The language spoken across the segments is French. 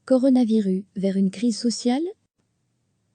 Coronavirus, vers une crise sociale?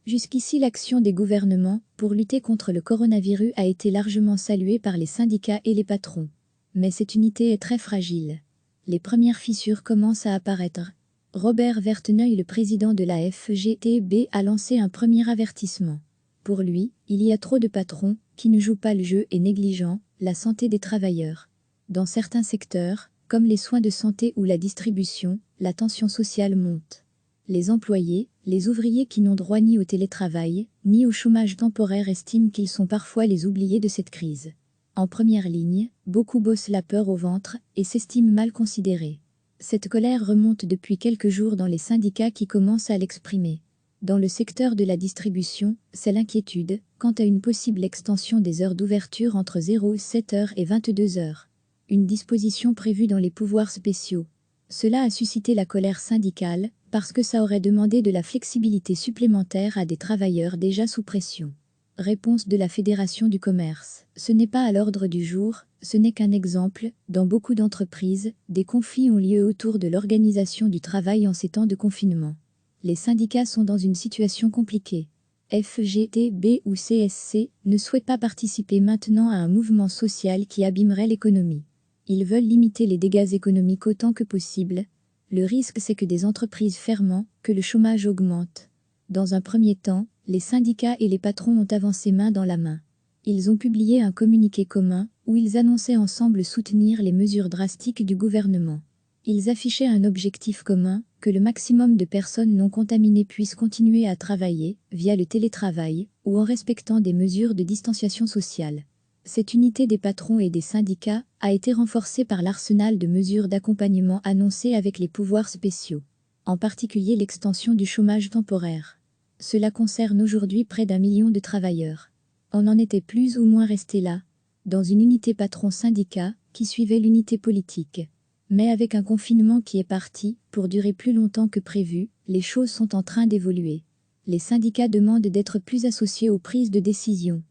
Jusqu'ici, l'action des gouvernements pour lutter contre le coronavirus a été largement saluée par les syndicats et les patrons. Mais cette unité est très fragile. Les premières fissures commencent à apparaître. Robert Verteneuil, le président de la FGTB, a lancé un premier avertissement. Pour lui, il y a trop de patrons qui ne jouent pas le jeu et négligent la santé des travailleurs. Dans certains secteurs, comme les soins de santé ou la distribution, la tension sociale monte. Les employés, les ouvriers qui n'ont droit ni au télétravail, ni au chômage temporaire estiment qu'ils sont parfois les oubliés de cette crise. En première ligne, beaucoup bossent la peur au ventre et s'estiment mal considérés. Cette colère remonte depuis quelques jours dans les syndicats qui commencent à l'exprimer. Dans le secteur de la distribution, c'est l'inquiétude quant à une possible extension des heures d'ouverture entre 07h et 22h. Une disposition prévue dans les pouvoirs spéciaux. Cela a suscité la colère syndicale, parce que ça aurait demandé de la flexibilité supplémentaire à des travailleurs déjà sous pression. Réponse de la Fédération du commerce. Ce n'est pas à l'ordre du jour, ce n'est qu'un exemple. Dans beaucoup d'entreprises, des conflits ont lieu autour de l'organisation du travail en ces temps de confinement. Les syndicats sont dans une situation compliquée. FGTB ou CSC ne souhaitent pas participer maintenant à un mouvement social qui abîmerait l'économie. Ils veulent limiter les dégâts économiques autant que possible. Le risque, c'est que des entreprises ferment, que le chômage augmente. Dans un premier temps, les syndicats et les patrons ont avancé main dans la main. Ils ont publié un communiqué commun où ils annonçaient ensemble soutenir les mesures drastiques du gouvernement. Ils affichaient un objectif commun, que le maximum de personnes non contaminées puissent continuer à travailler via le télétravail ou en respectant des mesures de distanciation sociale. Cette unité des patrons et des syndicats a été renforcée par l'arsenal de mesures d'accompagnement annoncées avec les pouvoirs spéciaux, en particulier l'extension du chômage temporaire. Cela concerne aujourd'hui près d'1 million de travailleurs. On en était plus ou moins resté là, dans une unité patron-syndicat qui suivait l'unité politique. Mais avec un confinement qui est parti pour durer plus longtemps que prévu, les choses sont en train d'évoluer. Les syndicats demandent d'être plus associés aux prises de décision,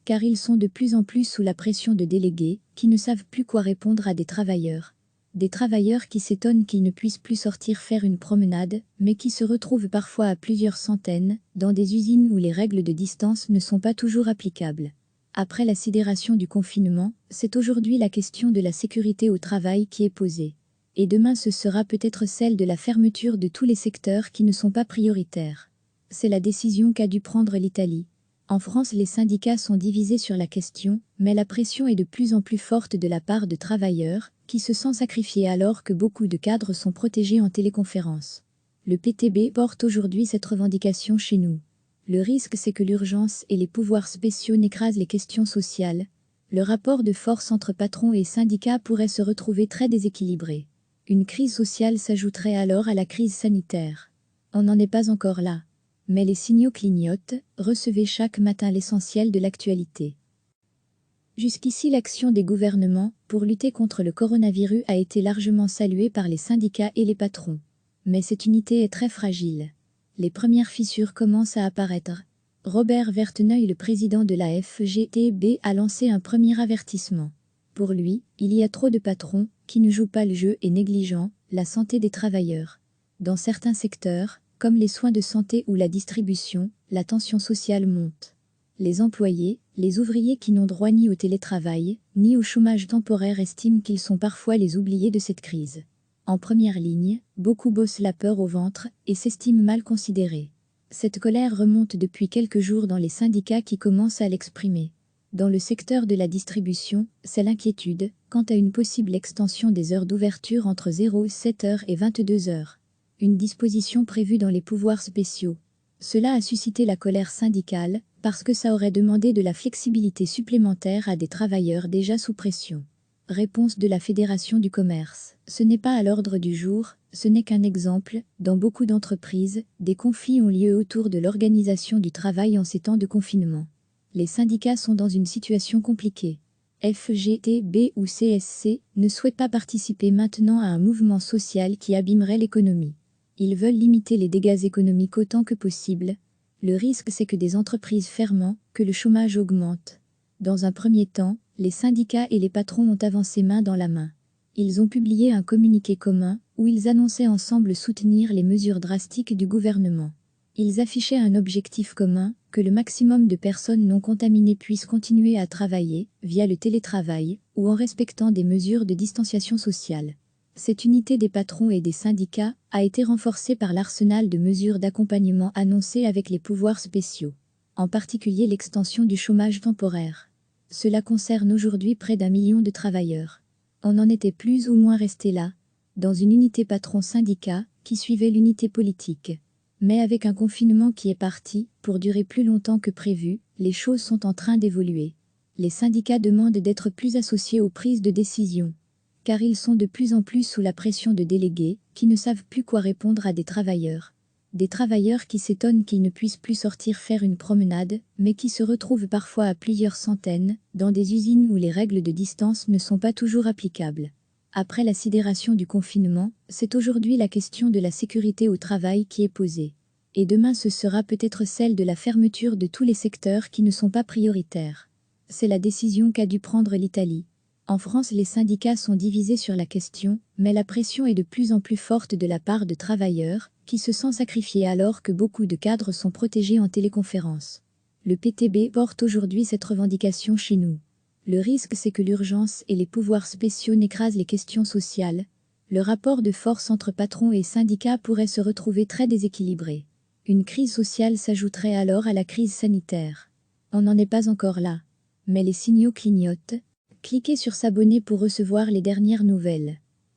car ils sont de plus en plus sous la pression de délégués qui ne savent plus quoi répondre à des travailleurs. Des travailleurs qui s'étonnent qu'ils ne puissent plus sortir faire une promenade, mais qui se retrouvent parfois à plusieurs centaines, dans des usines où les règles de distance ne sont pas toujours applicables. Après la sidération du confinement, c'est aujourd'hui la question de la sécurité au travail qui est posée. Et demain ce sera peut-être celle de la fermeture de tous les secteurs qui ne sont pas prioritaires. C'est la décision qu'a dû prendre l'Italie. En France, les syndicats sont divisés sur la question, mais la pression est de plus en plus forte de la part de travailleurs, qui se sentent sacrifiés alors que beaucoup de cadres sont protégés en téléconférence. Le PTB porte aujourd'hui cette revendication chez nous. Le risque, c'est que l'urgence et les pouvoirs spéciaux n'écrasent les questions sociales. Le rapport de force entre patrons et syndicats pourrait se retrouver très déséquilibré. Une crise sociale s'ajouterait alors à la crise sanitaire. On n'en est pas encore là. Mais les signaux clignotent, recevez chaque matin l'essentiel de l'actualité. Jusqu'ici, l'action des gouvernements pour lutter contre le coronavirus a été largement saluée par les syndicats et les patrons. Mais cette unité est très fragile. Les premières fissures commencent à apparaître. Robert Verteneuil, le président de la FGTB, a lancé un premier avertissement. Pour lui, il y a trop de patrons qui ne jouent pas le jeu et négligent la santé des travailleurs. Dans certains secteurs, comme les soins de santé ou la distribution, la tension sociale monte. Les employés, les ouvriers qui n'ont droit ni au télétravail, ni au chômage temporaire estiment qu'ils sont parfois les oubliés de cette crise. En première ligne, beaucoup bossent la peur au ventre et s'estiment mal considérés. Cette colère remonte depuis quelques jours dans les syndicats qui commencent à l'exprimer. Dans le secteur de la distribution, c'est l'inquiétude quant à une possible extension des heures d'ouverture entre 07h et 22h. Une disposition prévue dans les pouvoirs spéciaux. Cela a suscité la colère syndicale, parce que ça aurait demandé de la flexibilité supplémentaire à des travailleurs déjà sous pression. Réponse de la Fédération du commerce. Ce n'est pas à l'ordre du jour, ce n'est qu'un exemple. Dans beaucoup d'entreprises, des conflits ont lieu autour de l'organisation du travail en ces temps de confinement. Les syndicats sont dans une situation compliquée. FGTB ou CSC ne souhaitent pas participer maintenant à un mouvement social qui abîmerait l'économie. Ils veulent limiter les dégâts économiques autant que possible. Le risque, c'est que des entreprises ferment, que le chômage augmente. Dans un premier temps, les syndicats et les patrons ont avancé main dans la main. Ils ont publié un communiqué commun où ils annonçaient ensemble soutenir les mesures drastiques du gouvernement. Ils affichaient un objectif commun, que le maximum de personnes non contaminées puissent continuer à travailler, via le télétravail, ou en respectant des mesures de distanciation sociale. Cette unité des patrons et des syndicats a été renforcée par l'arsenal de mesures d'accompagnement annoncées avec les pouvoirs spéciaux, en particulier l'extension du chômage temporaire. Cela concerne aujourd'hui près d'1 million de travailleurs. On en était plus ou moins resté là, dans une unité patron-syndicat qui suivait l'unité politique. Mais avec un confinement qui est parti, pour durer plus longtemps que prévu, les choses sont en train d'évoluer. Les syndicats demandent d'être plus associés aux prises de décision, car ils sont de plus en plus sous la pression de délégués, qui ne savent plus quoi répondre à des travailleurs. Des travailleurs qui s'étonnent qu'ils ne puissent plus sortir faire une promenade, mais qui se retrouvent parfois à plusieurs centaines, dans des usines où les règles de distance ne sont pas toujours applicables. Après la sidération du confinement, c'est aujourd'hui la question de la sécurité au travail qui est posée. Et demain ce sera peut-être celle de la fermeture de tous les secteurs qui ne sont pas prioritaires. C'est la décision qu'a dû prendre l'Italie. En France, les syndicats sont divisés sur la question, mais la pression est de plus en plus forte de la part de travailleurs, qui se sentent sacrifiés alors que beaucoup de cadres sont protégés en téléconférence. Le PTB porte aujourd'hui cette revendication chez nous. Le risque, c'est que l'urgence et les pouvoirs spéciaux n'écrasent les questions sociales. Le rapport de force entre patrons et syndicats pourrait se retrouver très déséquilibré. Une crise sociale s'ajouterait alors à la crise sanitaire. On n'en est pas encore là. Mais les signaux clignotent. Cliquez sur s'abonner pour recevoir les dernières nouvelles.